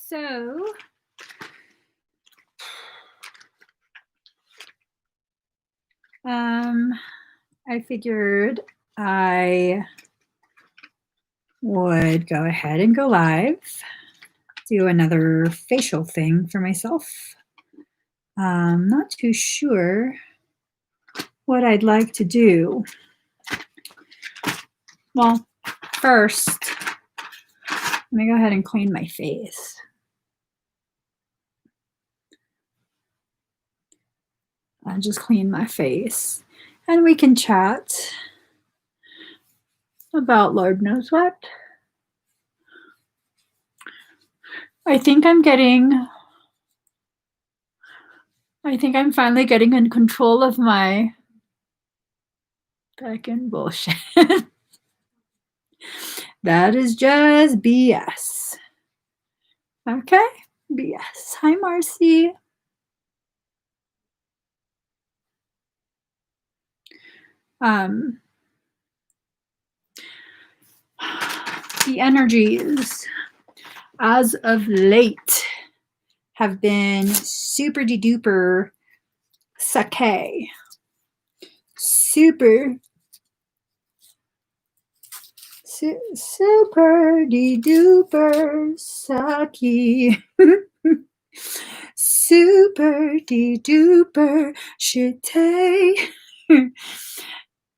So I figured I would go ahead and go live, do another facial thing for myself. Not too sure what I'd like to do. Well, first, let me go ahead and clean my face. I'll just clean my face and we can chat about Lord knows what. I think I'm finally getting in control of my fucking bullshit. That is just BS. Okay, BS. Hi, Marcy. The energies as of late have been super de duper sake. Super de duper sake. Super de duper shite.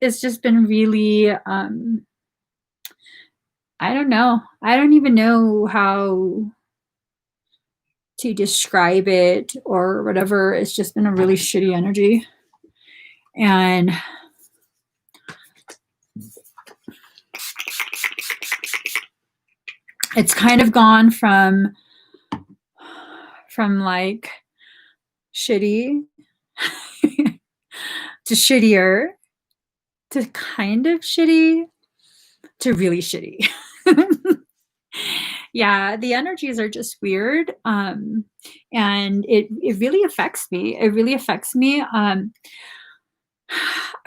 It's just been really, I don't know. I don't even know how to describe it or whatever. It's just been a really shitty energy. And it's kind of gone from like shitty to shittier to kind of shitty to really shitty. Yeah, the energies are just weird. And it really affects me. It really affects me. I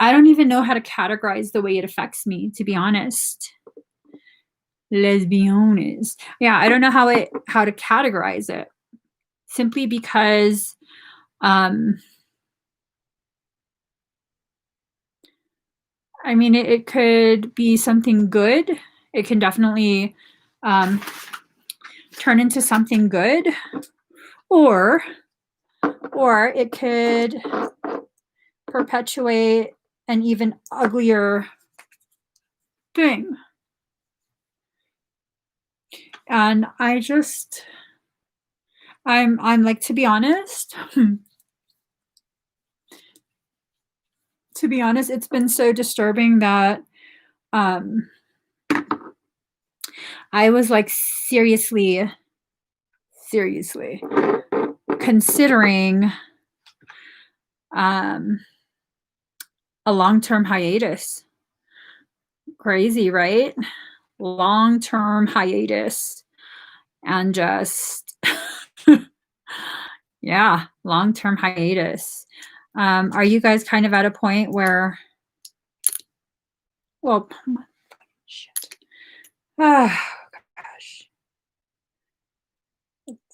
don't even know how to categorize the way it affects me, to be honest. Let's be honest. Yeah, I don't know how to categorize it. Simply because I mean, it could be something good. It can definitely turn into something good, or it could perpetuate an even uglier thing. And I'm like, to be honest, it's been so disturbing that I was like seriously considering a long-term hiatus. Crazy, right? Long-term hiatus. And just yeah, long-term hiatus. Are you guys kind of at a point where, well, shit. Oh, gosh.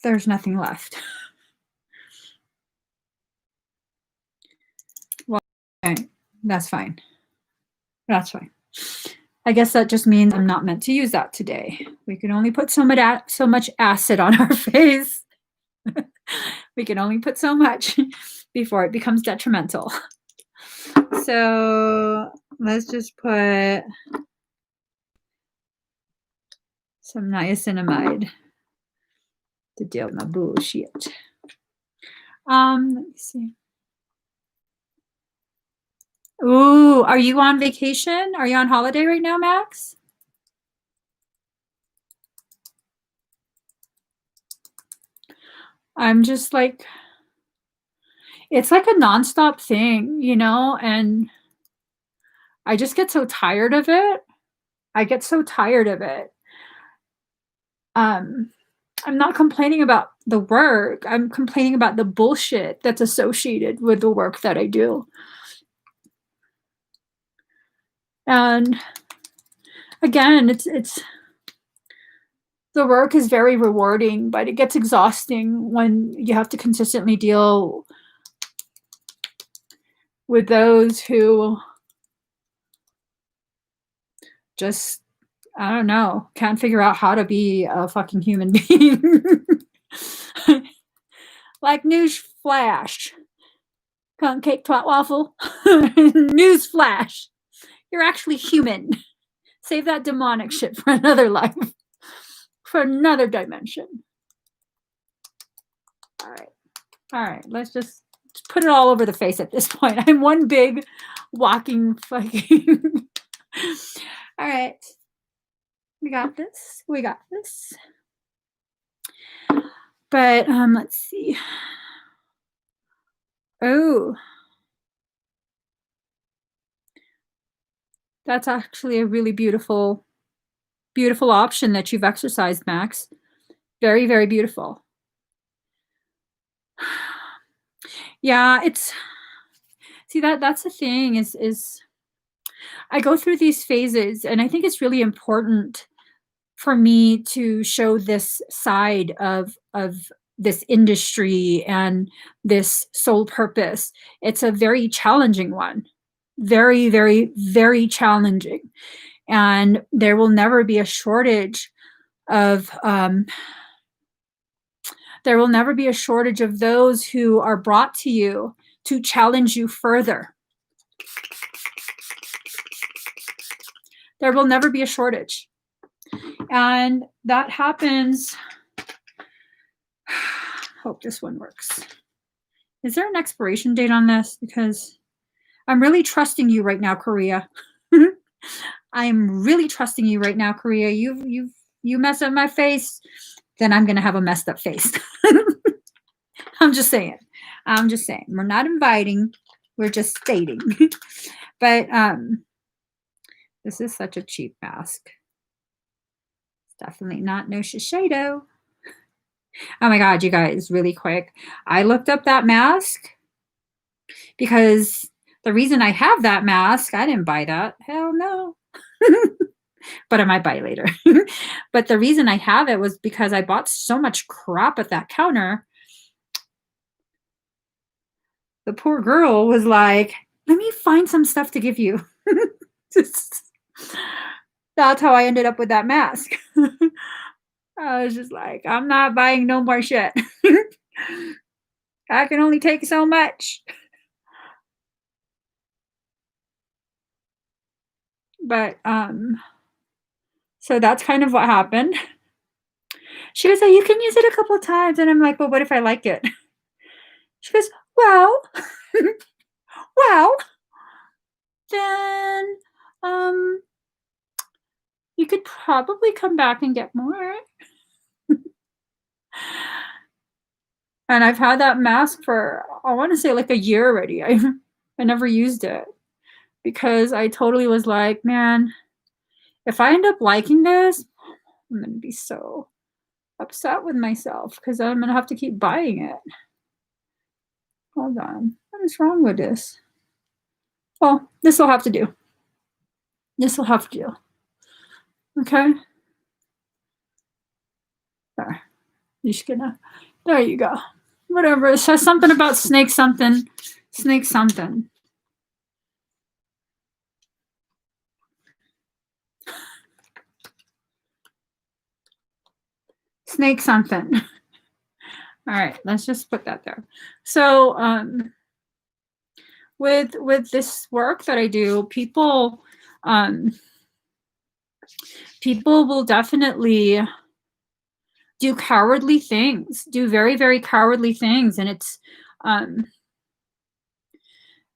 There's nothing left. Well, okay, that's fine. That's fine. I guess that just means I'm not meant to use that today. We can only put so much acid on our face. We can only put so much before it becomes detrimental. So let's just put some niacinamide to deal with my bullshit. Let me see. Ooh, are you on vacation? Are you on holiday right now, Max? I'm just like, it's like a nonstop thing, you know, and I just get so tired of it. I'm not complaining about the work. I'm complaining about the bullshit that's associated with the work that I do. And again, The work is very rewarding, but it gets exhausting when you have to consistently deal with those who just, I don't know, can't figure out how to be a fucking human being. Like, news flash. Cunt cake twat waffle. News flash. You're actually human. Save that demonic shit for another life. For another dimension. All right. All right. Let's just put it all over the face at this point. I'm one big walking fucking. All right. We got this. We got this. But let's see. Oh. That's actually a really beautiful, beautiful option that you've exercised, Max. Very, very beautiful. Yeah, it's, see, that's the thing is I go through these phases, and I think it's really important for me to show this side of this industry and this sole purpose. It's a very challenging one. Very, very, very challenging. And there will never be a shortage of there will never be a shortage of those who are brought to you to challenge you further. There will never be a shortage. And that happens. Hope this one works. Is there an expiration date on this? Because I'm really trusting you right now, Korea. I'm really trusting you right now, Korea. You mess up my face, then I'm gonna have a messed up face. I'm just saying. I'm just saying. We're not inviting. We're just stating. But this is such a cheap mask. It's definitely not no Shiseido. Oh my God, you guys, really quick. I looked up that mask because the reason I have that mask, I didn't buy that. Hell no. But I might buy it later. But the reason I have it was because I bought so much crap at that counter. The poor girl was like, let me find some stuff to give you. That's how I ended up with that mask. I was just like, I'm not buying no more shit. I can only take so much. But so that's kind of what happened. She was like, you can use it a couple of times. And I'm like, well, what if I like it? She goes, well, well, then you could probably come back and get more. And I've had that mask for, I want to say like a year already. I never used it because I totally was like, man, if I end up liking this, I'm going to be so upset with myself because I'm going to have to keep buying it. Hold on. What is wrong with this? Well, this will have to do. This will have to do. Okay. There. You're just gonna, there you go. Whatever. It says something about snake something. Snake something. Snake something. All right, let's just put that there. So with this work that I do, people will definitely do cowardly things, do very, very cowardly things. And it's and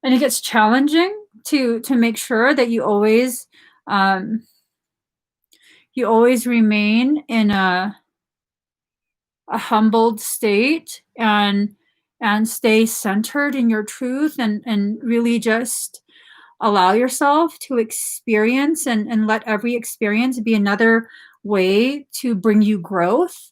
it gets challenging to make sure that you always remain in a humbled state and stay centered in your truth and really just allow yourself to experience and let every experience be another way to bring you growth.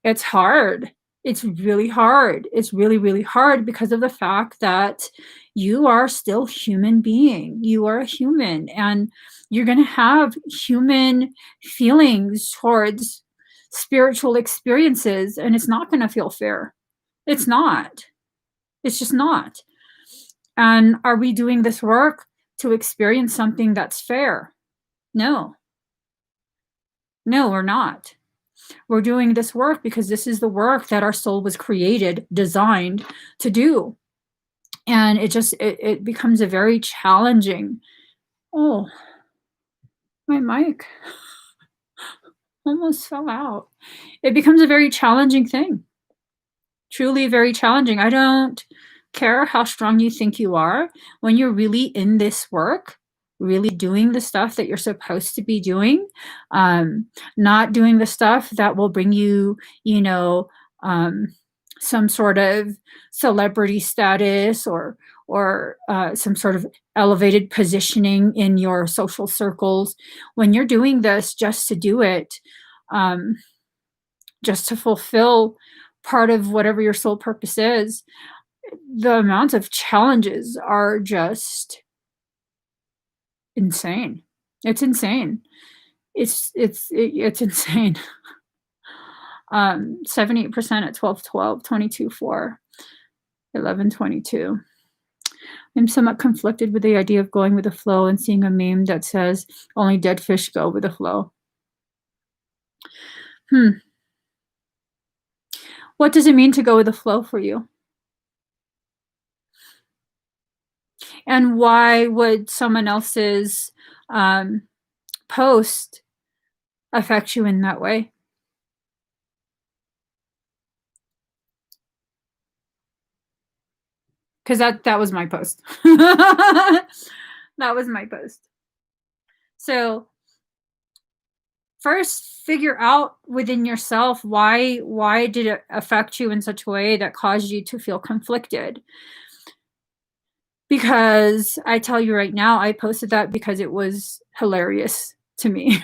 It's hard. It's really hard. It's really, really hard because of the fact that you are still human being. You are a human, and you're going to have human feelings towards spiritual experiences, and it's not going to feel fair. It's not. It's just not. And are we doing this work to experience something that's fair? No. No, we're not. We're doing this work because this is the work that our soul was created, designed to do. And it becomes a very challenging. Oh, my mic almost fell out. It becomes a very challenging thing. Truly very challenging. I don't care how strong you think you are. When you're really in this work, really doing the stuff that you're supposed to be doing, not doing the stuff that will bring you, some sort of celebrity status or some sort of elevated positioning in your social circles. When you're doing this just to do it, just to fulfill part of whatever your soul purpose is, the amount of challenges are just insane. It's insane. It's insane. 78% at 12:12, 22:4, 11:22. I'm somewhat conflicted with the idea of going with the flow and seeing a meme that says only dead fish go with the flow. What does it mean to go with the flow for you? And why would someone else's post affect you in that way? Because that was my post. That was my post. So first, figure out within yourself why did it affect you in such a way that caused you to feel conflicted? Because I tell you right now, I posted that because it was hilarious to me.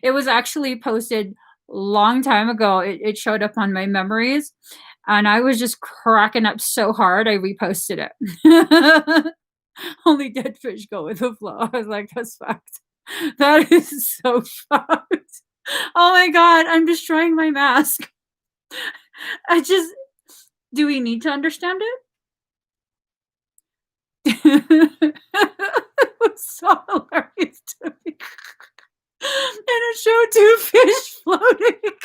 It was actually posted long time ago. It showed up on my memories, and I was just cracking up so hard I reposted it. Only dead fish go with the flow. I was like, that's fucked. That is so fucked. Oh my god, I'm destroying my mask. Do we need to understand it? It was so hilarious to me. And it showed two fish floating.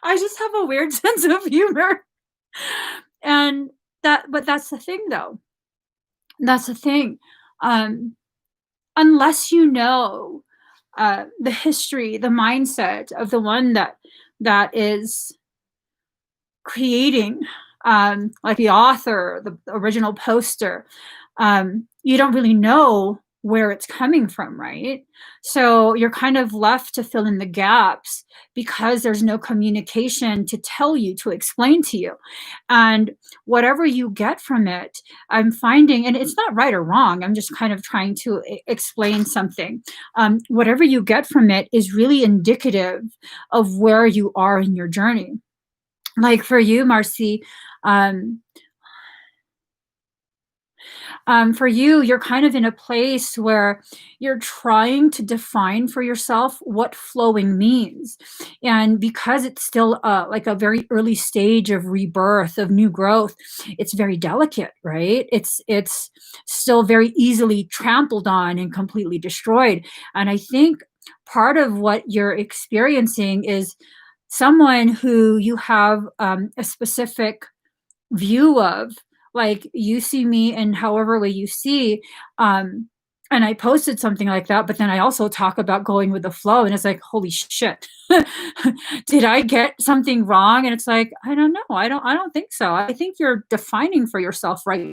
I just have a weird sense of humor. And but that's the thing though. That's the thing. Unless you know the history, the mindset of the one that is creating, like the author, the original poster, you don't really know where it's coming from, right? So you're kind of left to fill in the gaps because there's no communication to tell you, to explain to you. And whatever you get from it, I'm finding, and it's not right or wrong, I'm just kind of trying to explain something. Whatever you get from it is really indicative of where you are in your journey. Like for you, Marcy, for you, you're kind of in a place where you're trying to define for yourself what flowing means. And because it's still like a very early stage of rebirth, of new growth, it's very delicate, right? It's still very easily trampled on and completely destroyed. And I think part of what you're experiencing is someone who you have a specific view of, like you see me in however way you see, and I posted something like that, but then I also talk about going with the flow, and it's like, holy shit. Did I get something wrong? And it's like, I don't know. I don't think so. I think you're defining for yourself right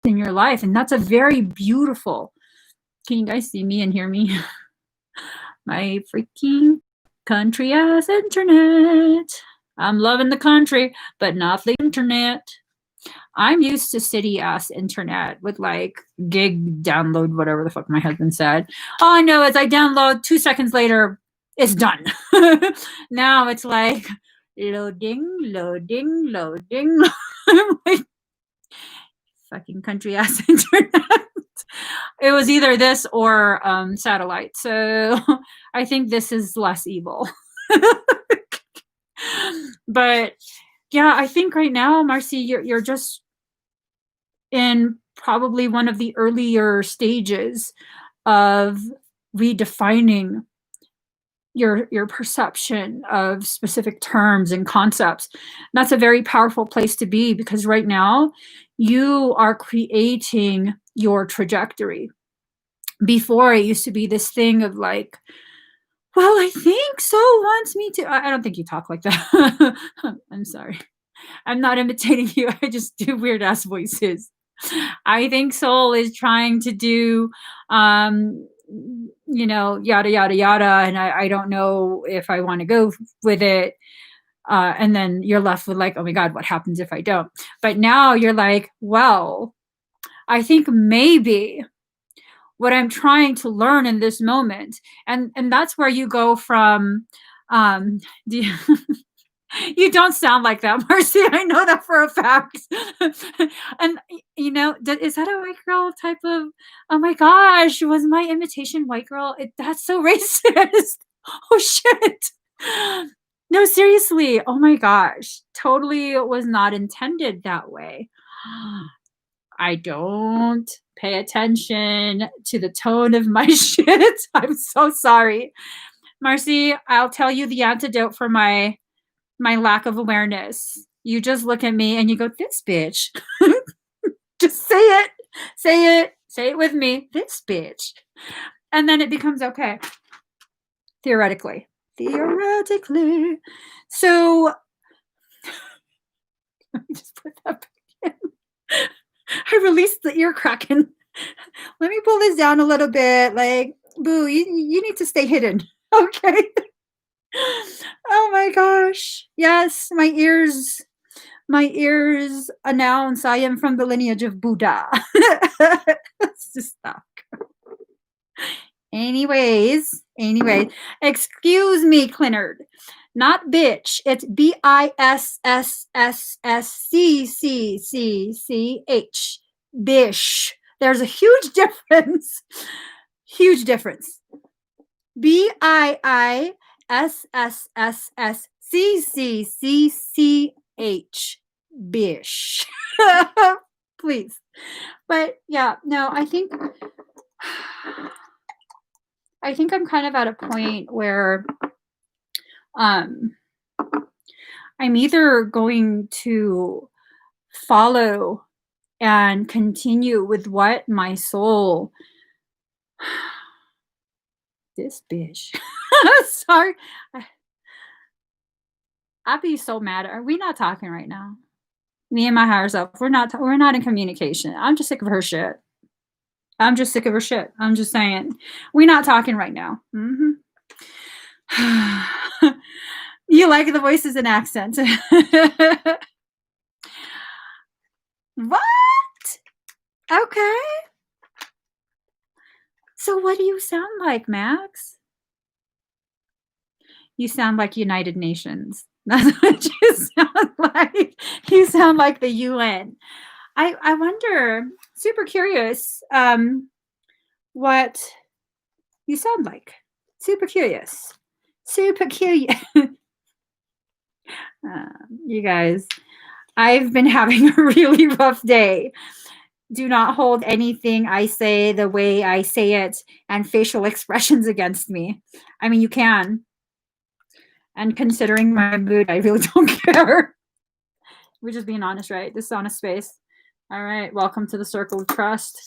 in your life, and that's a very beautiful. Can you guys see me and hear me? My freaking country ass internet. I'm loving the country, but not the internet. I'm used to city ass internet with like gig download, whatever the fuck my husband said. All I know is I download 2 seconds later, it's done. Now it's like loading, loading, loading. I'm like, fucking country ass internet. It was either this or satellite. So I think this is less evil. But yeah, I think right now, Marcy, you're just in probably one of the earlier stages of redefining your perception of specific terms and concepts. And that's a very powerful place to be, because right now you are creating your trajectory. Before, it used to be this thing of like, well, I think so wants me to. I don't think you talk like that. I'm sorry. I'm not imitating you. I just do weird ass voices. I think soul is trying to do, yada, yada, yada. And I don't know if I want to go with it. And then you're left with like, oh my God, what happens if I don't? But now you're like, well, I think maybe what I'm trying to learn in this moment. And that's where you go from, do you, you don't sound like that, Marcy. I know that for a fact. And is that a white girl type of? Oh my gosh, was my imitation white girl? That's so racist. Oh shit. No, seriously. Oh my gosh, totally was not intended that way. I don't pay attention to the tone of my shit. I'm so sorry, Marcy. I'll tell you the antidote for my lack of awareness. You just look at me and you go, this bitch. Just say it. Say it. Say it with me. This bitch. And then it becomes okay. Theoretically. Theoretically. So let me just put that back in. I released the ear cracking. Let me pull this down a little bit. Like, boo, you need to stay hidden. Okay. Oh my gosh. Yes, my ears announce I am from the lineage of Buddha. Let's just stop. Anyways, excuse me, Clinard. Not bitch. It's BISSSSSCCCCH. Bish. There's a huge difference. Huge difference. BIISSSSCCCCH. Bish. Please. But yeah, no, I think I'm kind of at a point where I'm either going to follow and continue with what my soul this bitch. Sorry. I'd be so mad. Are we not talking right now? Me and my higher self, we're not in communication. I'm just sick of her shit. I'm just saying. We're not talking right now. Mm-hmm. You like the voices and accent. What? Okay. So what do you sound like, Max? You sound like United Nations. That's what you sound like. You sound like the UN. I wonder, super curious, what you sound like. Super curious. You guys, I've been having a really rough day. Do not hold anything I say the way I say it and facial expressions against me. I mean, you can. And considering my mood, I really don't care. We're just being honest, right? This is honest space. All right. Welcome to the circle of trust.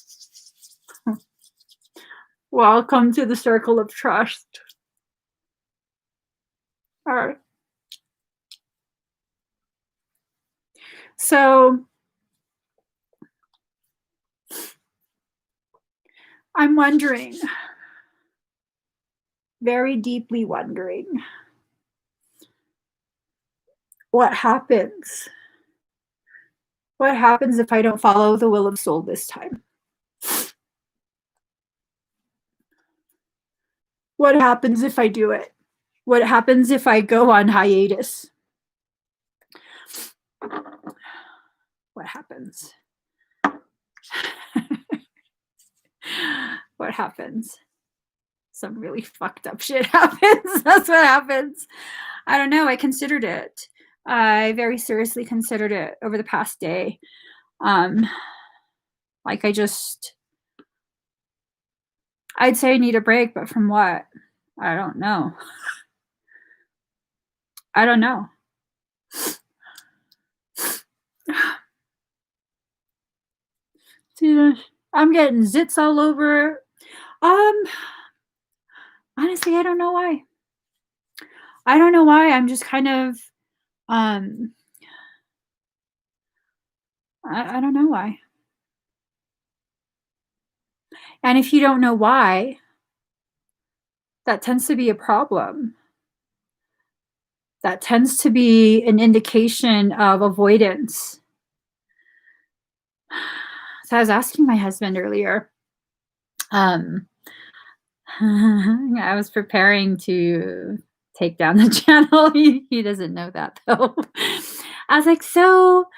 Welcome to the circle of trust. All right. So I'm wondering, very deeply wondering, what happens? What happens if I don't follow the will of soul this time? What happens if I do it? What happens if I go on hiatus? What happens? What happens? Some really fucked up shit happens. That's what happens. I don't know. I considered it. I very seriously considered it over the past day. Like I'd say I need a break, but from what? I don't know. I don't know. I'm getting zits all over. Honestly, I don't know why. I don't know why. I'm just kind of, I don't know why. And if you don't know why, that tends to be a problem. That tends to be an indication of avoidance. So I was asking my husband earlier. I was preparing to take down the channel. He doesn't know that though. I was like, so,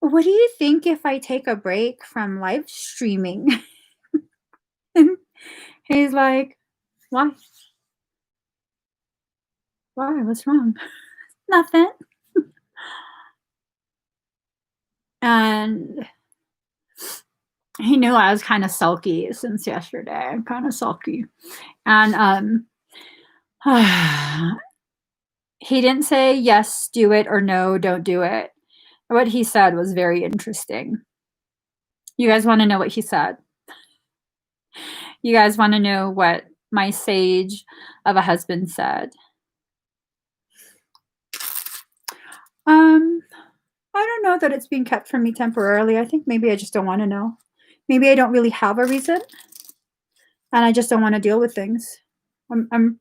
what do you think if I take a break from live streaming? And he's like, why? Why? What's wrong? Nothing. And he knew I was kind of sulky since yesterday. I'm kind of sulky. And he didn't say yes, do it, or no, don't do it. What he said was very interesting. You guys want to know what he said? You guys want to know what my sage of a husband said? I don't know that it's being kept from me temporarily. I think maybe I just don't want to know. Maybe I don't really have a reason, and I just don't want to deal with things. I'm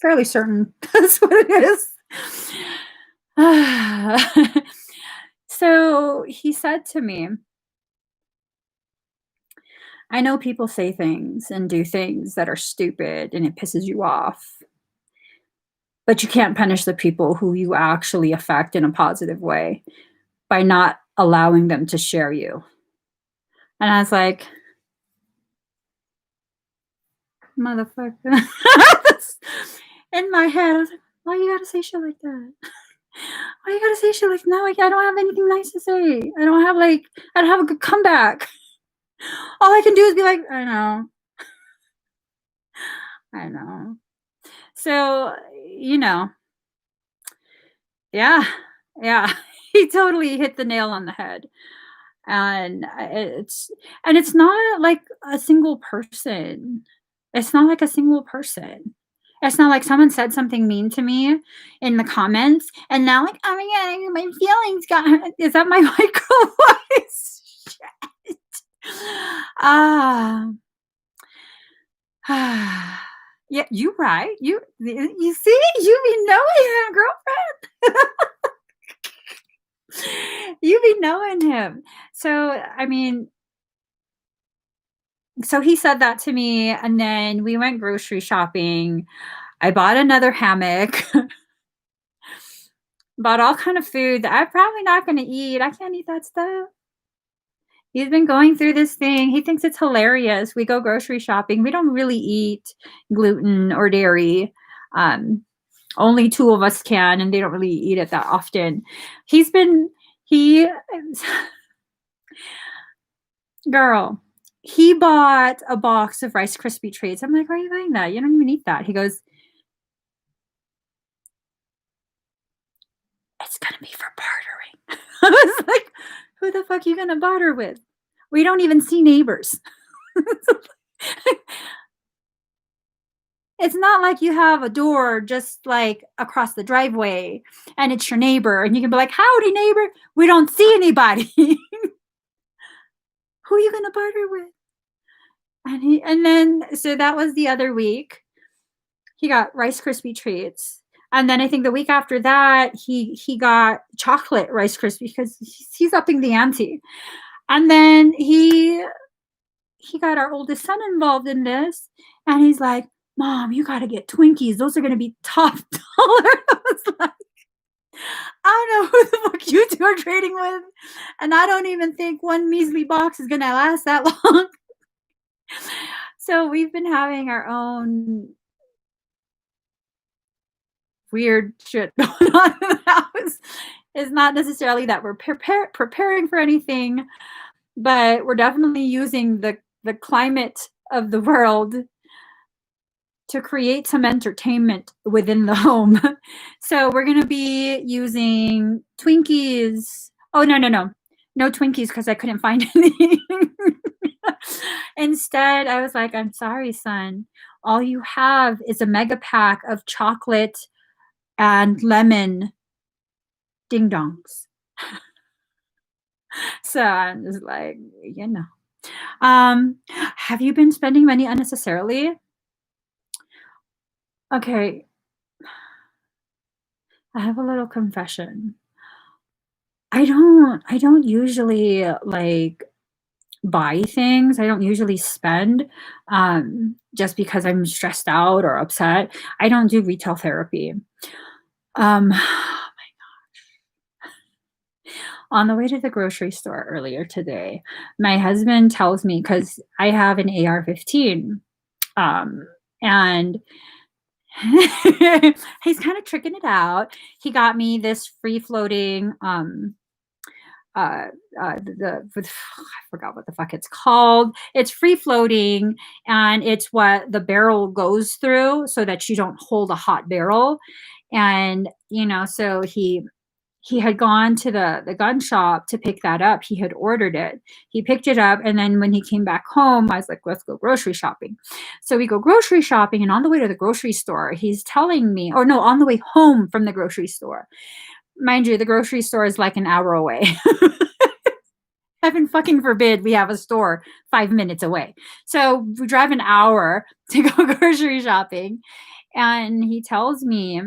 fairly certain that's what it is. So he said to me, I know people say things and do things that are stupid and it pisses you off, but you can't punish the people who you actually affect in a positive way by not allowing them to share you. And I was like, motherfucker. In my head, I was like, why you gotta say shit like that? Why you gotta say shit like, no, I don't have anything nice to say. I don't have a good comeback. All I can do is be like, I know. So, yeah, he totally hit the nail on the head. And it's not like a single person. It's not like a single person. It's not like someone said something mean to me in the comments, and now like, oh my god, my feelings got hurt. Is that my micro voice? Shit. Yeah, you right. You see, you be knowing him, girlfriend. You be knowing him. So, I mean, so he said that to me, and then we went grocery shopping. I bought another hammock. Bought all kind of food that I'm probably not going to eat. I can't eat that stuff. He's been going through this thing. He thinks it's hilarious. We go grocery shopping. We don't really eat gluten or dairy. Only two of us can, and they don't really eat it that often. Girl, he bought a box of Rice Krispie treats. I'm like, why are you buying that? You don't even eat that. He goes, it's going to be for bartering. I was like, who the fuck are you going to barter with? We don't even see neighbors. It's not like you have a door just like across the driveway and it's your neighbor and you can be like, howdy neighbor. We don't see anybody. Who are you going to barter with? And then, so that was the other week. He got Rice Krispie treats. And then I think the week after that, he got chocolate Rice Krispie because he's upping the ante. And then he got our oldest son involved in this. And he's like, "Mom, you gotta get Twinkies. Those are gonna be top dollar." I was like, "I don't know who the fuck you 2 are trading with, and I don't even think one measly box is gonna last that long." So we've been having our own weird shit going on in the house. It's not necessarily that we're preparing for anything, but we're definitely using the climate of the world to create some entertainment within the home. So we're gonna be using Twinkies. Oh, no, no, no. No Twinkies because I couldn't find any. Instead, I was like, "I'm sorry, son. All you have is a mega pack of chocolate and lemon ding dongs." So I'm just like, you know. Have you been spending money unnecessarily? Okay, I have a little confession. I don't usually like buy things. I don't usually spend just because I'm stressed out or upset. I don't do retail therapy. Um on the way to the grocery store earlier today, my husband tells me because I have an AR-15, and he's kind of tricking it out. He got me this free floating uh I forgot what the fuck it's called. It's free floating, and it's what the barrel goes through so that you don't hold a hot barrel. And so he had gone to the gun shop to pick that up. He had ordered it. He picked it up, and then when he came back home, I was like, "Let's go grocery shopping." So we go grocery shopping, and on the way to the grocery store, he's telling me, or no, on the way home from the grocery store. Mind you, the grocery store is like an hour away. Heaven fucking forbid we have a store 5 minutes away. So we drive an hour to go grocery shopping, and he tells me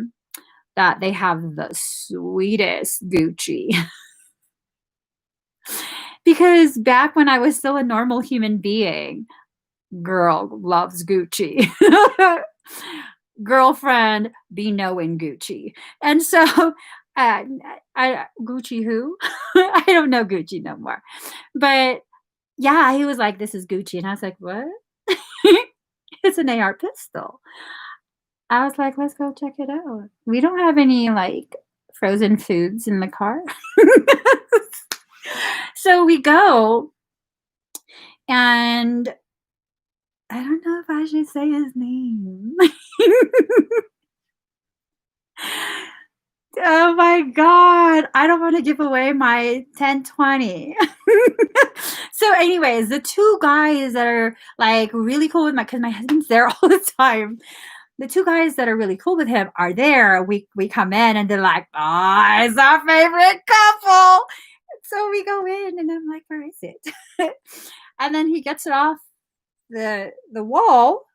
that they have the sweetest Gucci. Because back when I was still a normal human being, girl loves Gucci. Girlfriend be knowing Gucci. And so Gucci who? I don't know Gucci no more. But yeah, he was like, "This is Gucci." And I was like, "What?" It's an AR pistol. I was like, "Let's go check it out." We don't have any like frozen foods in the car. So we go, and I don't know if I should say his name. Oh my god, I don't wanna give away my 1020. So anyways, the 2 guys that are, like, really cool with because my husband's there all the time. The 2 guys that are really cool with him are there. We come in and they're like, "Oh, it's our favorite couple." So we go in and I'm like, "Where is it?" And then he gets it off the wall.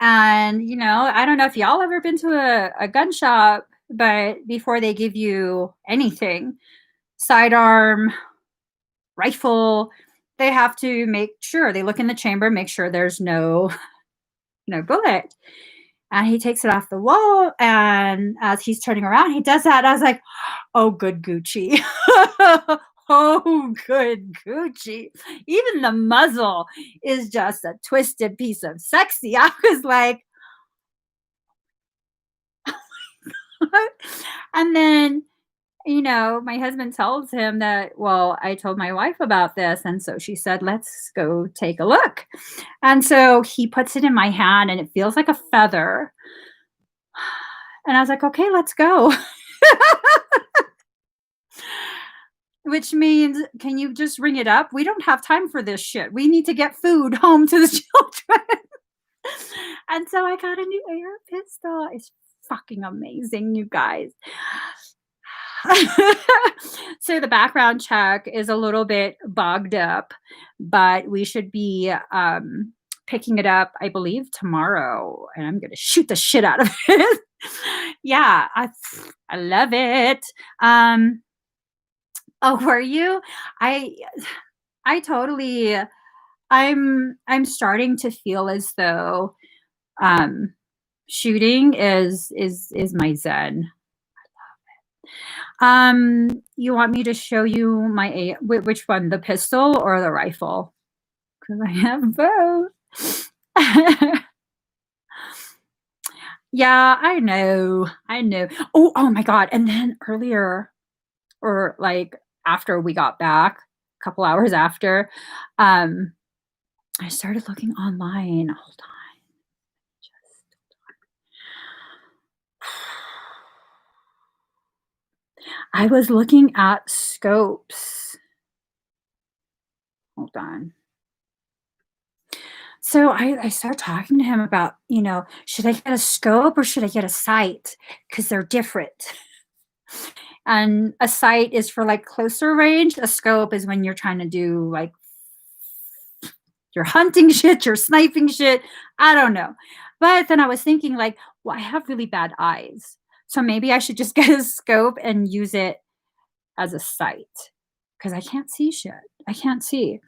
And, I don't know if y'all ever been to a gun shop, but before they give you anything, sidearm, rifle, they have to make sure they look in the chamber, make sure there's no bullet. And he takes it off the wall, and as he's turning around, he does that. I was like, "Oh, good Gucci." Oh, good Gucci. Even the muzzle is just a twisted piece of sexy. I was like, and then, my husband tells him that, "Well, I told my wife about this." And so she said, "Let's go take a look." And so he puts it in my hand, and it feels like a feather. And I was like, "Okay, let's go." Which means, can you just ring it up? We don't have time for this shit. We need to get food home to the children. And so I got a new AR pistol. It's fucking amazing, you guys. So the background check is a little bit bogged up, but we should be picking it up, I believe, tomorrow, and I'm gonna shoot the shit out of it. Yeah, I love it. Oh, were you? I I totally I'm starting to feel as though, um, shooting is my zen. You want me to show you my which one, the pistol or the rifle? Because I have both. Yeah, I know, I know. Oh my god, and then earlier, or, like, after we got back, a couple hours after, um, I started looking online. Hold on, just I was looking at scopes. Hold on. So I started talking to him about, should I get a scope or should I get a sight? Because 'Cause they're different. And a sight is for, like, closer range. A scope is when you're trying to do, like, your hunting shit, your sniping shit. I don't know. But then I was thinking, like, well, I have really bad eyes. So maybe I should just get a scope and use it as a sight because I can't see shit. I can't see.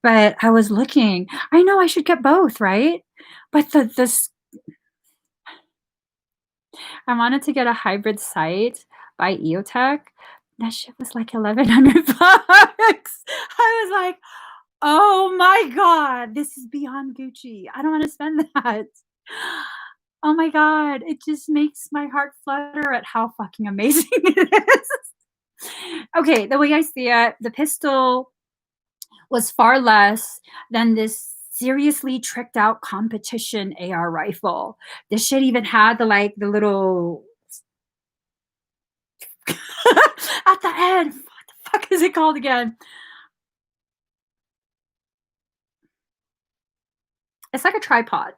But I was looking. I know I should get both, right? But I wanted to get a hybrid sight by EOTech. That shit was like 1,100 bucks. I was like, "Oh my god, this is beyond Gucci. I don't wanna spend that." Oh my god, it just makes my heart flutter at how fucking amazing it is. Okay, the way I see it, the pistol was far less than this seriously tricked out competition AR rifle. This shit even had the little at the end. What the fuck is it called again? It's like a tripod.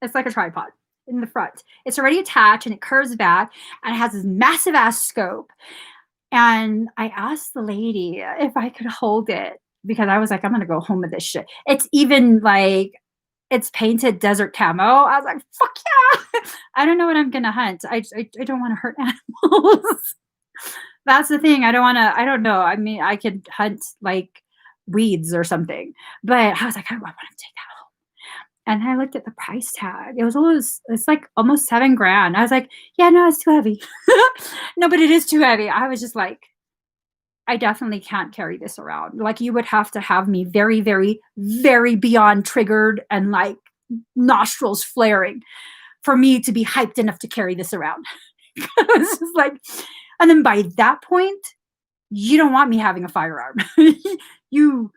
It's like a tripod in the front. It's already attached and it curves back and it has this massive ass scope. And I asked the lady if I could hold it because I was like, I'm gonna go home with this shit. It's even like it's painted desert camo. I was like, fuck yeah. I don't know what I'm gonna hunt. I don't want to hurt animals. That's the thing. I don't know. I mean, I could hunt like weeds or something. But I was like, I want to take that home. And I looked at the price tag. It's like almost 7 grand. I was like, yeah, no, it's too heavy. No, but it is too heavy. I was just like, I definitely can't carry this around. Like you would have to have me very, very, very beyond triggered and like nostrils flaring for me to be hyped enough to carry this around. It's just like, and then by that point, you don't want me having a firearm. you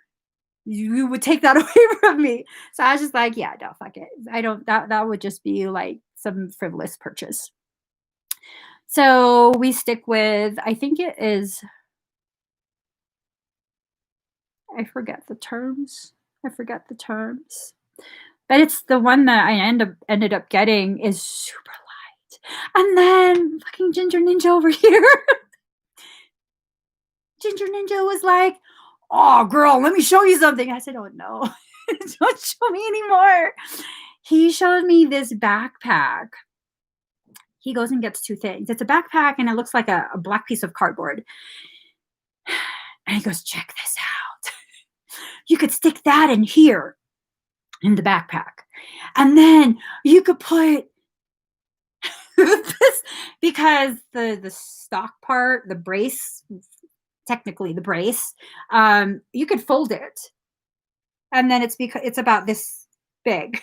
you would take that away from me. So I was just like, yeah, no, fuck it. I don't that would just be like some frivolous purchase. So we stick with I think it is I forget the terms. I forget the terms. But it's the one that I ended up getting is super light. And then fucking Ginger Ninja over here. Ginger Ninja was like, "Oh, girl, let me show you something." I said, "Oh no, don't show me anymore." He showed me this backpack. He goes and gets two things. It's a backpack and it looks like a black piece of cardboard. And he goes, "Check this out. You could stick that in here in the backpack. And then you could put this because the stock part, the brace, technically the brace, you could fold it and then it's about this big.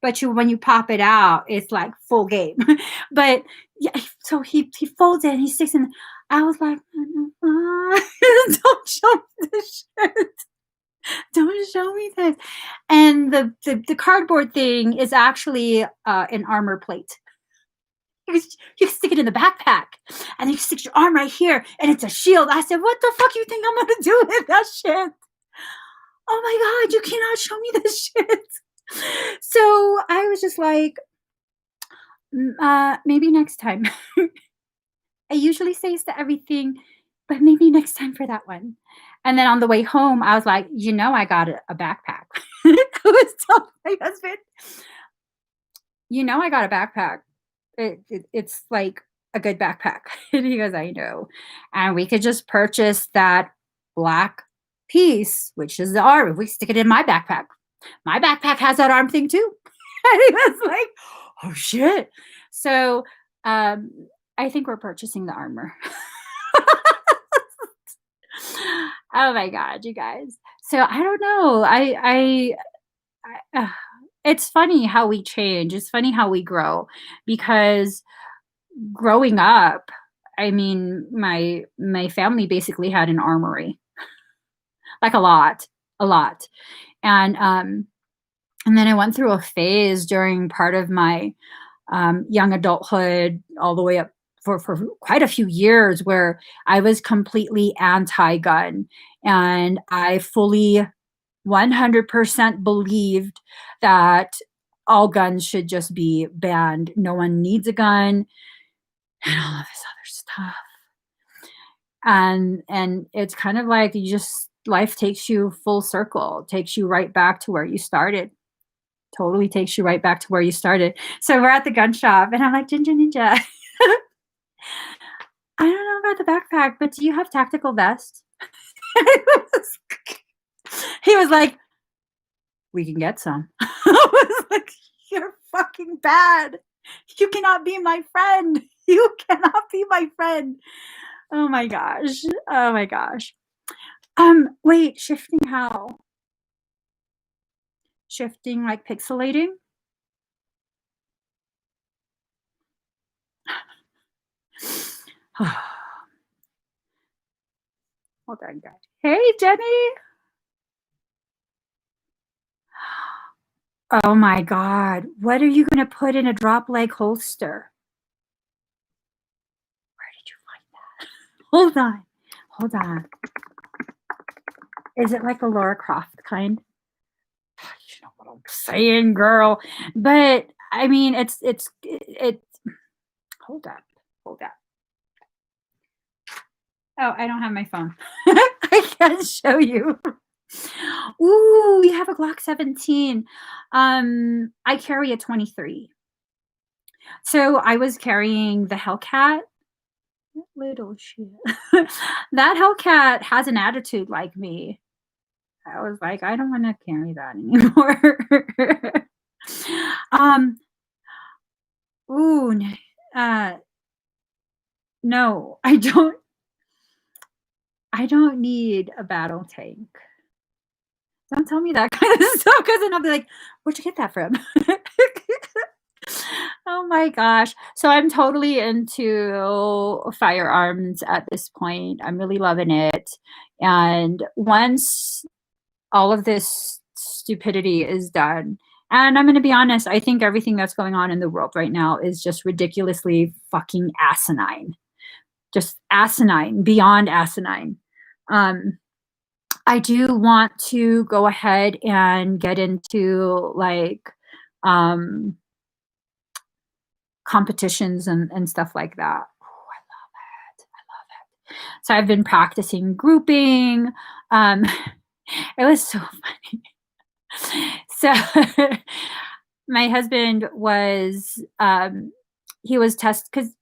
But you when you pop it out, it's like full game. But yeah, so he folds it and he sticks in. I was like, don't show me this shit. Don't show me this. And the cardboard thing is actually an armor plate. You can stick it in the backpack and you can stick your arm right here and it's a shield. I said, what the fuck you think I'm gonna do with that shit? Oh my god, you cannot show me this shit. So I was just like, maybe next time. I usually say yes to everything, but maybe next time for that one. And then on the way home, I was like, I got a backpack. I was telling my husband, I got a backpack. It's like a good backpack. And he goes, I know. And we could just purchase that black piece, which is the arm. If we stick it in my backpack has that arm thing too. And he was like, oh shit. So um, I think we're purchasing the armor. Oh my god, you guys. So I don't know. It's funny how we change. It's funny how we grow because growing up, I mean, my family basically had an armory, like a lot. And and then I went through a phase during part of my young adulthood, all the way up for quite a few years, where I was completely anti-gun, and I fully 100% believed that all guns should just be banned. No one needs a gun and all of this other stuff. And it's kind of like you just life takes you full circle, takes you right back to where you started. Totally takes you right back to where you started. So we're at the gun shop and I'm like, Ginger Ninja, I don't know about the backpack, but do you have tactical vests? He was like, we can get some. I was like, you're fucking bad. You cannot be my friend. You cannot be my friend. Oh my gosh. Oh my gosh. Wait, shifting how? Shifting like pixelating? Hold on, guys. Hey, Jenny. Oh my God. What are you going to put in a drop leg holster? Where did you find that? Hold on. Hold on. Is it like a Laura Croft kind? You know what I'm saying, girl. But I mean, it. Hold up. Hold up. Oh, I don't have my phone. I can't show you. Ooh, we have a Glock 17. I carry a 23. So I was carrying the Hellcat. Little shit. That Hellcat has an attitude like me. I was like, I don't want to carry that anymore. um, ooh, uh, no, I don't need a battle tank. Don't tell me that kind of stuff because then I'll be like, where'd you get that from? Oh my gosh. So I'm totally into firearms at this point. I'm really loving it. And once all of this stupidity is done, and I'm going to be honest, I think everything that's going on in the world right now is just ridiculously fucking asinine. Just asinine, beyond asinine. Um, I do want to go ahead and get into like um, competitions and stuff like that. Oh, I love it. I love it. So I've been practicing grouping. Um, it was so funny. So my husband was he was because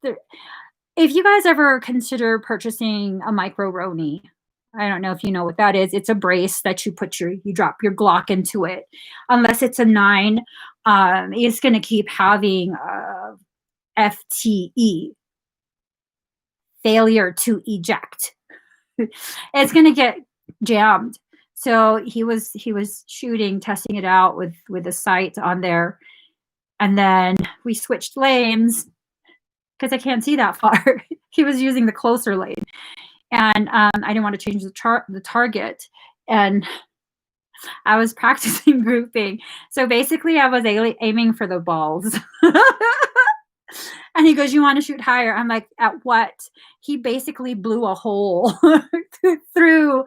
if you guys ever consider purchasing a micro Roni, I don't know if you know what that is. It's a brace that you you drop your Glock into it. Unless it's a 9, it's going to keep having FTE, failure to eject. It's going to get jammed. So he was shooting, testing it out with a sight on there, and then we switched lanes because I can't see that far. He was using the closer lane, and I didn't want to change the target, and I was practicing grouping. So basically, I was aiming for the balls. And he goes, you want to shoot higher? I'm like, at what? He basically blew a hole through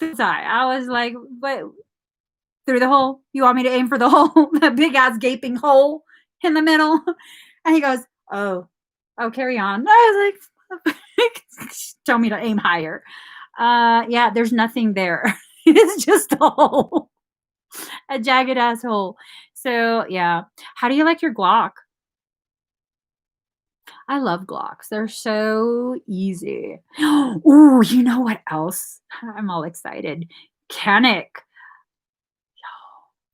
the eye. I was like, what? Through the hole? You want me to aim for the hole? That big ass gaping hole in the middle? And he goes, oh, carry on. I was like, tell me to aim higher. Yeah, there's nothing there. It's just a hole, a jagged ass hole. So yeah. How do you like your Glock? I love Glocks. They're so easy. Ooh, you know what else? I'm all excited. Canic.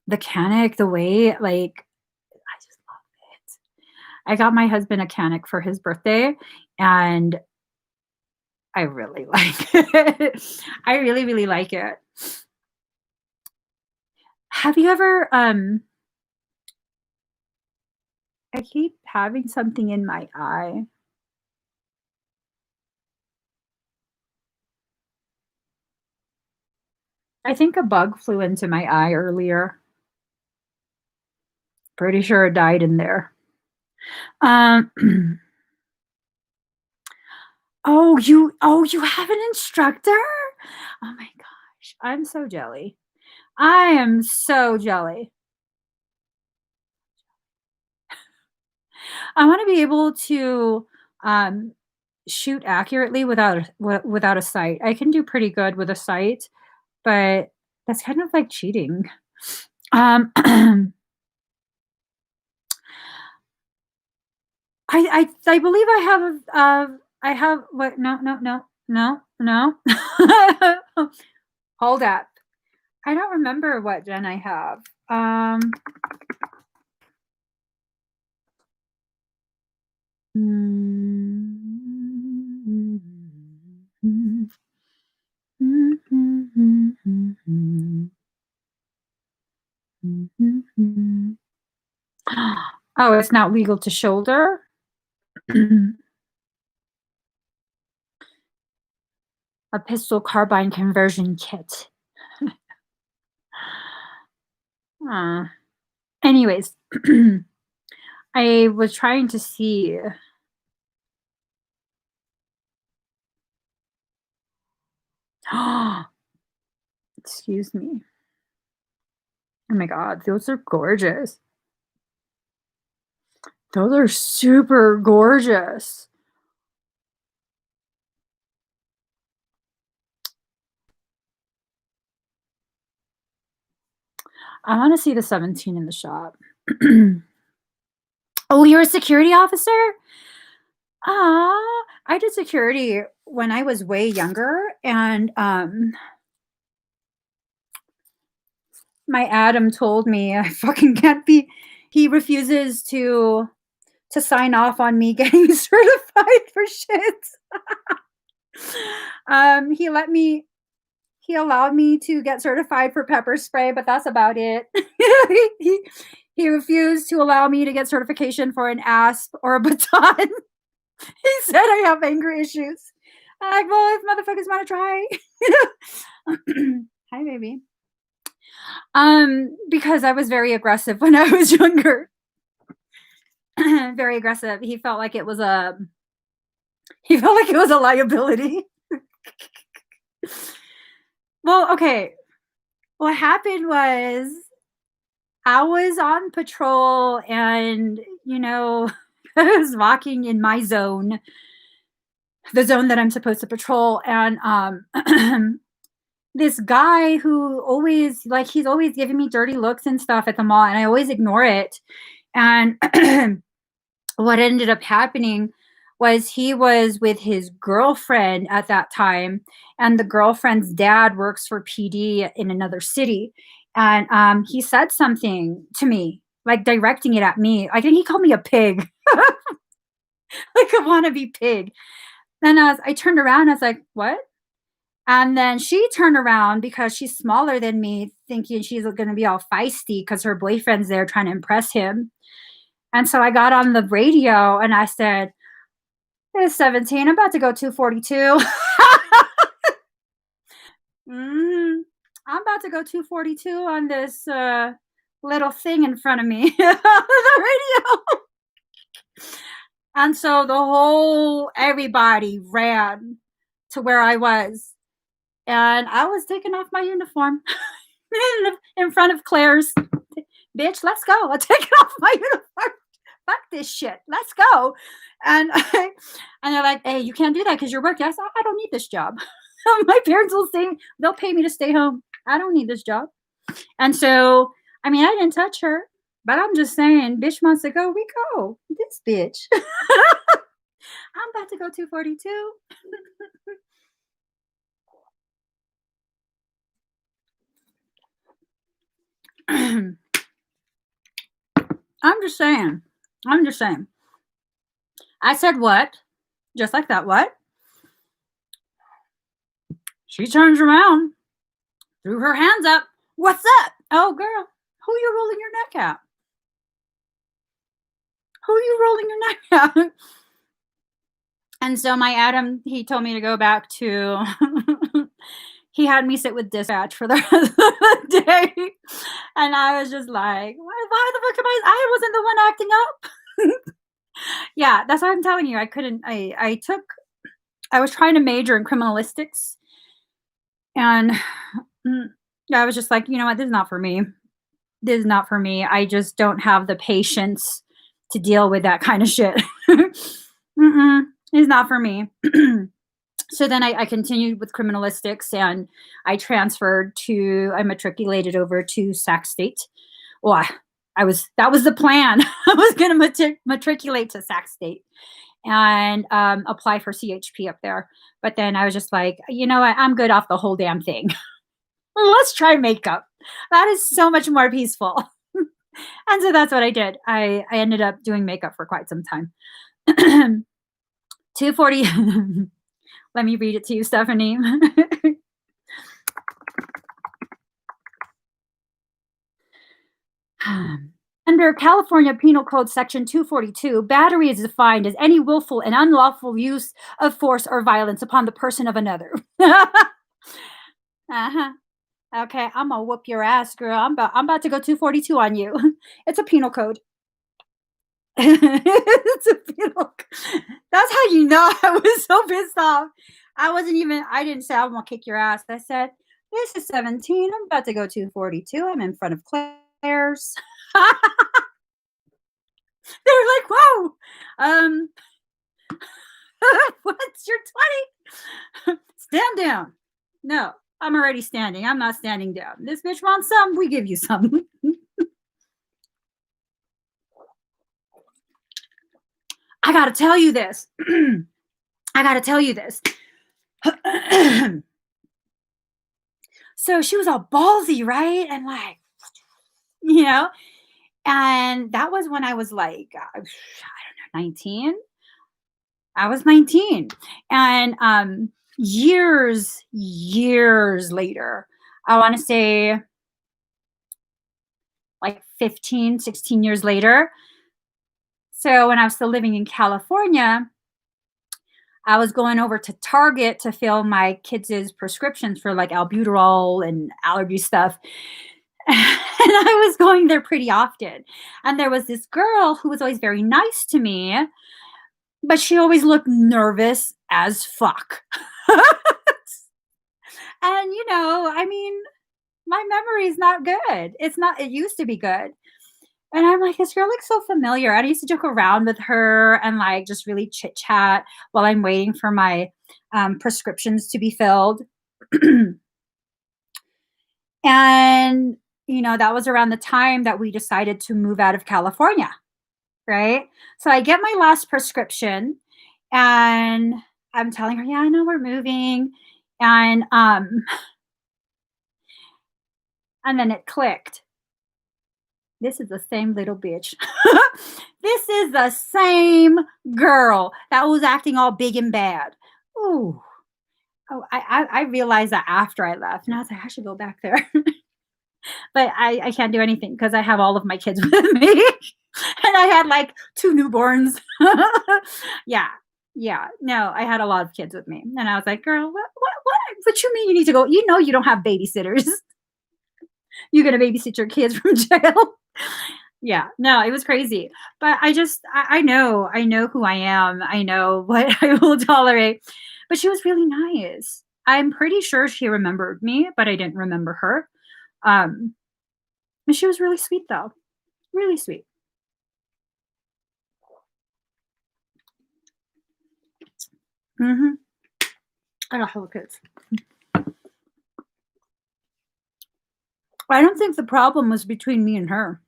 The Canic, the way, like, I just love it. I got my husband a Canic for his birthday, and I really like it. I really, really like it. Have you ever, I keep having something in my eye. I think a bug flew into my eye earlier. Pretty sure it died in there. Um, you have an instructor? Oh my gosh, I'm so jelly. I am so jelly. I wanna be able to, um, shoot accurately without a sight. I can do pretty good with a sight, but that's kind of like cheating. Um, I believe I have what no. Hold up. I don't remember what gen I have. Oh, it's not legal to shoulder? A pistol carbine conversion kit. Uh, anyways, I was trying to see. Excuse me. Oh my god, those are gorgeous. Those are super gorgeous. I wanna see the 17 in the shop. Oh, you're a security officer? Ah, I did security when I was way younger, and, my Adam told me I fucking can't be he refuses to sign off on me getting certified for shit. He let me he allowed me to get certified for pepper spray, but that's about it. he he refused to allow me to get certification for an asp or a baton. He said I have anger issues. I'm like, well, if motherfuckers want to try. Hi, baby. Because I was very aggressive when I was younger. Very aggressive. He felt like it was a liability. Well, okay. What happened was I was on patrol and, I was walking in my zone, the zone that I'm supposed to patrol, and this guy who always he's always giving me dirty looks and stuff at the mall, and I always ignore it. And what ended up happening was he was with his girlfriend at that time, and the girlfriend's dad works for PD in another city. And he said something to me, like directing it at me. I think he called me a pig, like a wannabe pig. And I turned around, I was like, what? And then she turned around because she's smaller than me, thinking she's going to be all feisty because her boyfriend's there trying to impress him. And so I got on the radio and I said, it's 17. I'm about to go 242. I'm about to go 242 on this little thing in front of me. The radio. And so everybody ran to where I was. And I was taking off my uniform in front of Claire's. Bitch, let's go. I'm taking off my uniform. Fuck this shit. Let's go. And and they're like, hey, you can't do that because you're working. I said, I don't need this job. My parents they'll pay me to stay home. I don't need this job. And so, I mean, I didn't touch her, but I'm just saying, bitch wants to go, we go. This bitch. I'm about to go 242. I'm just saying. I'm just saying. I said what? Just like that. What? She turns around, threw her hands up. What's up? Oh, girl, who you rolling your neck at? Who you rolling your neck at? And so my Adam, he told me to go back to he had me sit with dispatch for the rest of the day. And I was just like, why the fuck am I wasn't the one acting up. Yeah, that's what I'm telling you. I couldn't I was trying to major in criminalistics and I was just like, you know what, this is not for me. This is not for me. I just don't have the patience to deal with that kind of shit. Mm-mm, it's not for me. So then I continued with criminalistics and I matriculated over to Sac State. Well, that was the plan. I was going to matriculate to Sac State and apply for CHP up there. But then I was just like, you know what? I'm good off the whole damn thing. Let's try makeup. That is so much more peaceful. And so that's what I did. I ended up doing makeup for quite some time. 240. Let me read it to you, Stephanie. Under California Penal Code Section 242, battery is defined as any willful and unlawful use of force or violence upon the person of another. Uh-huh. Okay, I'm gonna whoop your ass, girl. I'm about to go 242 on you. It's a penal code. It's a penal. That's how you know I was so pissed off. I didn't say I'm gonna kick your ass. I said, this is 17. I'm about to go 242. I'm in front of Claire's. They're like, whoa. What's your 20? Stand down. No, I'm already standing. I'm not standing down. This bitch wants some, we give you some. I gotta tell you this. I gotta tell you this. So she was all ballsy, right? And like, you know, and that was when I was like, I don't know, 19. I was 19. And years later, I want to say like 15, 16 years later. So when I was still living in California, I was going over to Target to fill my kids' prescriptions for like albuterol and allergy stuff. And I was going there pretty often. And there was this girl who was always very nice to me, but she always looked nervous as fuck. And, you know, I mean, my memory is not good. It used to be good. And I'm like, this girl looks so familiar. And I used to joke around with her and like just really chit chat while I'm waiting for my prescriptions to be filled. And, you know, that was around the time that we decided to move out of California. Right. So I get my last prescription and I'm telling her, yeah, I know we're moving. And then it clicked. This is the same little bitch. This is the same girl that was acting all big and bad. Ooh. Oh, I realized that after I left, and I was like, I should go back there. But I can't do anything because I have all of my kids with me. And I had like 2 newborns. Yeah. Yeah. No, I had a lot of kids with me. And I was like, girl, what you mean you need to go? You know you don't have babysitters. You're gonna babysit your kids from jail. Yeah, no, it was crazy. But I know who I am. I know what I will tolerate. But she was really nice. I'm pretty sure she remembered me, but I didn't remember her. Um, and she was really sweet though. Really sweet. Mm-hmm. I don't have kids. I don't think the problem was between me and her.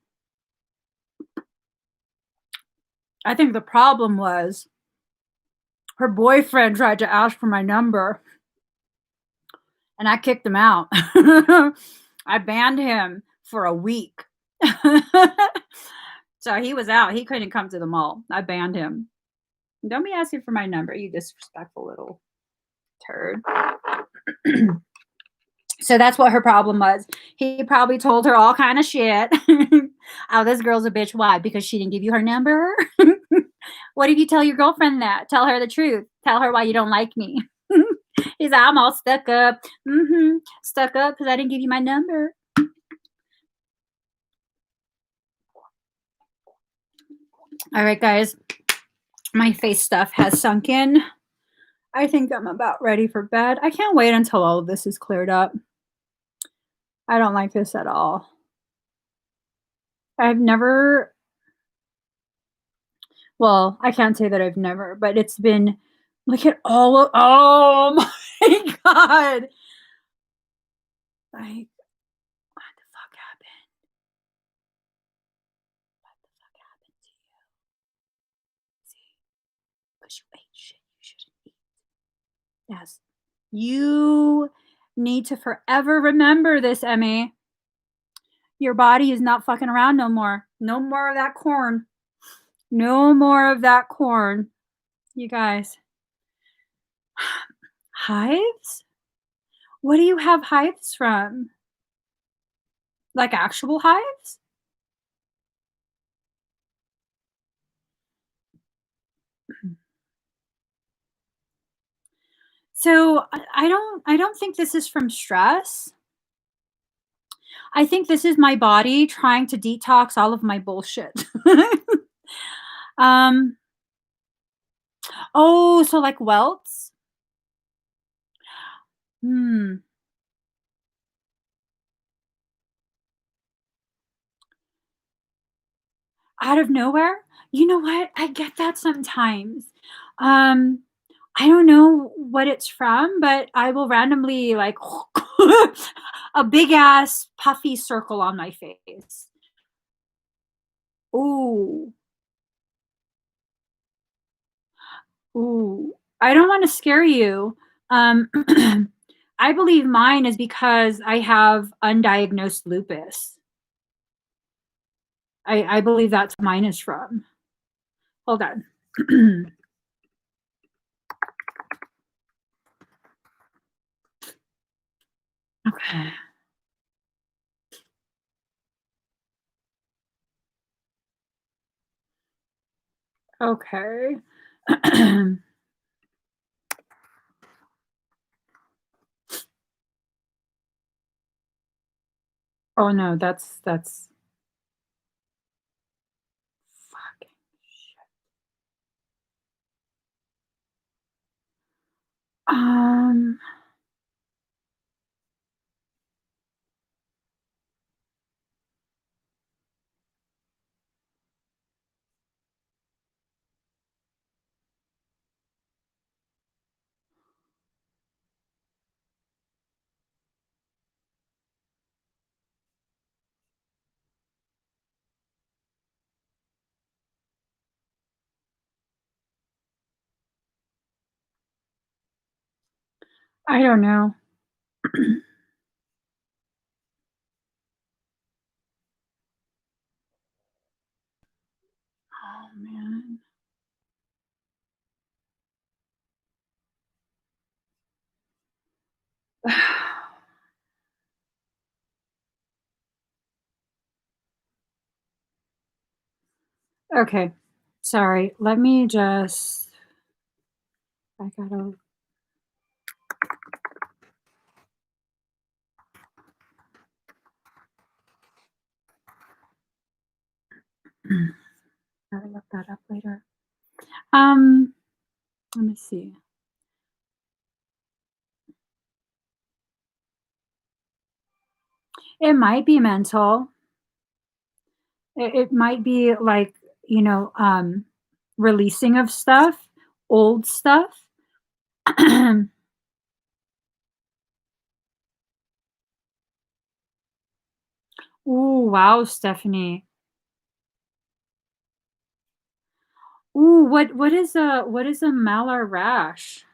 I think the problem was Her boyfriend tried to ask for my number, and I kicked him out. I banned him for a week. So he was out. He couldn't come to the mall. I banned him. Don't be asking for my number, you disrespectful little turd. So that's what her problem was. He probably told her all kind of shit. Oh, this girl's a bitch. Why? Because she didn't give you her number? What if you tell your girlfriend that? Tell her the truth. Tell her why you don't like me. He's like, I'm all stuck up. Stuck up because I didn't give you my number. All right, guys. My face stuff has sunk in. I think I'm about ready for bed. I can't wait until all of this is cleared up. I don't like this at all. I've never, well, I can't say that I've never, but it's been, look at all of, oh my God. Like, what the fuck happened? What the fuck happened to you? See, because you ate shit you shouldn't eat. Yes. You need to forever remember this, Emmie. Your body is not fucking around no more. No more of that corn. No more of that corn. You guys. Hives? What do you have hives from? Like actual hives? So I don't think this is from stress. I think this is my body trying to detox all of my bullshit. um oh, so like welts? Hmm. Out of nowhere? You know what? I get that sometimes. Um, I don't know what it's from, but I will randomly like a big ass puffy circle on my face. Ooh, ooh. I don't want to scare you. Um, I believe mine is because I have undiagnosed lupus. I believe that's what mine is from. Hold on. Okay. Okay. Oh no, that's fucking shit. Um, I don't know. Oh man. Okay. Sorry. Let me just I gotta gotta look that up later. Um, let me see. It might be mental. It might be like, you know, releasing of stuff, old stuff. Ooh, wow, Stephanie. Ooh, what is a malar rash?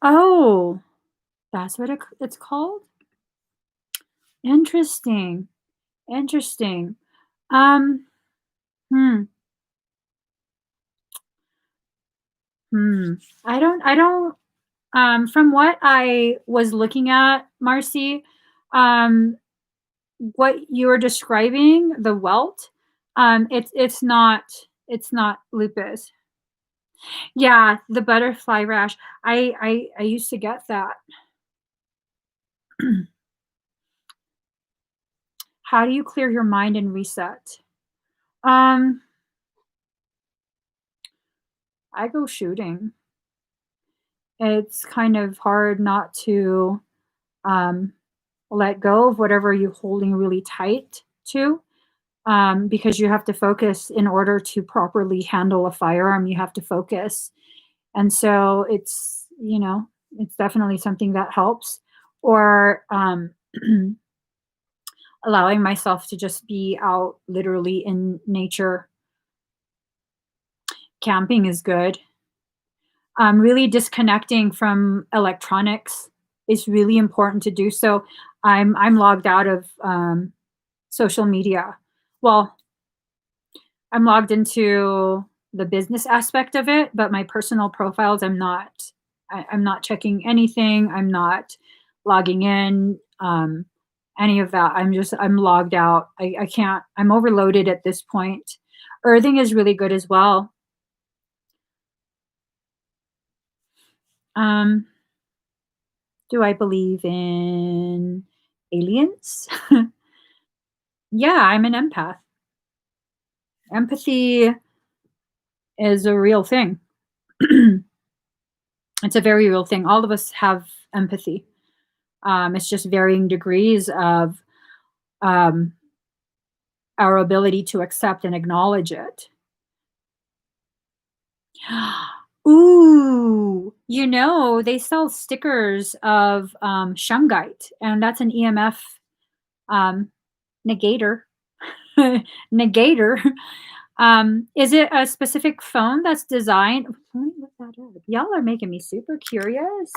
Oh, that's what it's called? Interesting, interesting. Um, hmm, hmm. I don't from what I was looking at, Marcy, um, what you were describing, the welt, it's not lupus. Yeah, the butterfly rash. I used to get that. How do you clear your mind and reset? Um, I go shooting. It's kind of hard not to um, let go of whatever you're holding really tight to, because you have to focus in order to properly handle a firearm. You have to focus, and so it's definitely something that helps. Or allowing myself to just be out literally in nature. Camping is good. Really disconnecting from electronics is really important to do. So I'm logged out of social media. Well, I'm logged into the business aspect of it, but my personal profiles, I'm not. I'm not checking anything. I'm not logging in. Any of that. I'm logged out. I can't. I'm overloaded at this point. Earthing is really good as well. Um, do I believe in aliens? Yeah, I'm an empath. Empathy is a real thing. It's a very real thing. All of us have empathy. It's just varying degrees of um, our ability to accept and acknowledge it. Ooh, they sell stickers of shungite, and that's an EMF um, negator. Negator. Is it a specific phone that's designed? Let me look that up. Y'all are making me super curious.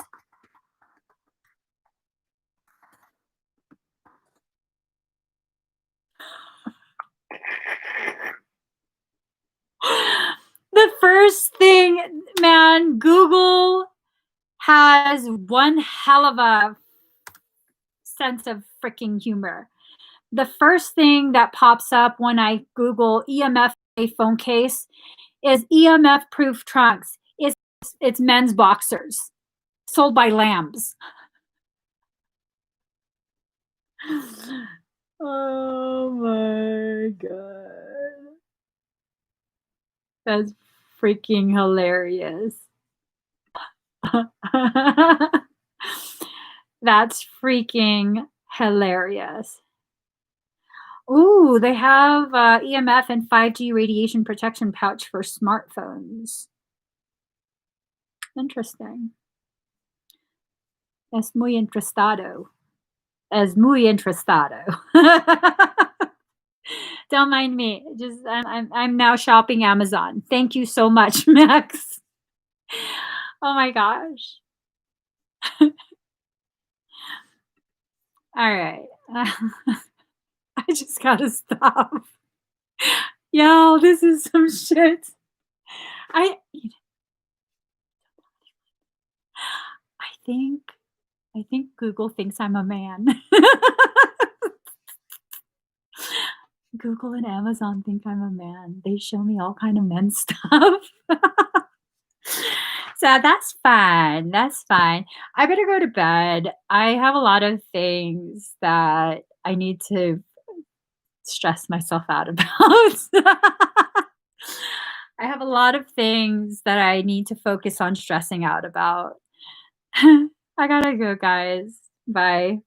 The first thing, man, Google has one hell of a sense of freaking humor. The first thing that pops up when I Google EMF phone case is EMF proof trunks. It's men's boxers sold by Lambs. Oh my god. That's freaking hilarious. That's freaking hilarious. Ooh, they have EMF and 5G radiation protection pouch for smartphones. Interesting. Es muy interesado. Es muy interesado. Don't mind me. Just I'm now shopping Amazon. Thank you so much, Max. Oh my gosh. All right. I just gotta stop. Yo, this is some shit. I I think I think Google thinks I'm a man. Google and Amazon think I'm a man. They show me all kind of men stuff. So that's fine. That's fine. I better go to bed. I have a lot of things that I need to stress myself out about. I have a lot of things that I need to focus on stressing out about. I gotta go, guys. Bye.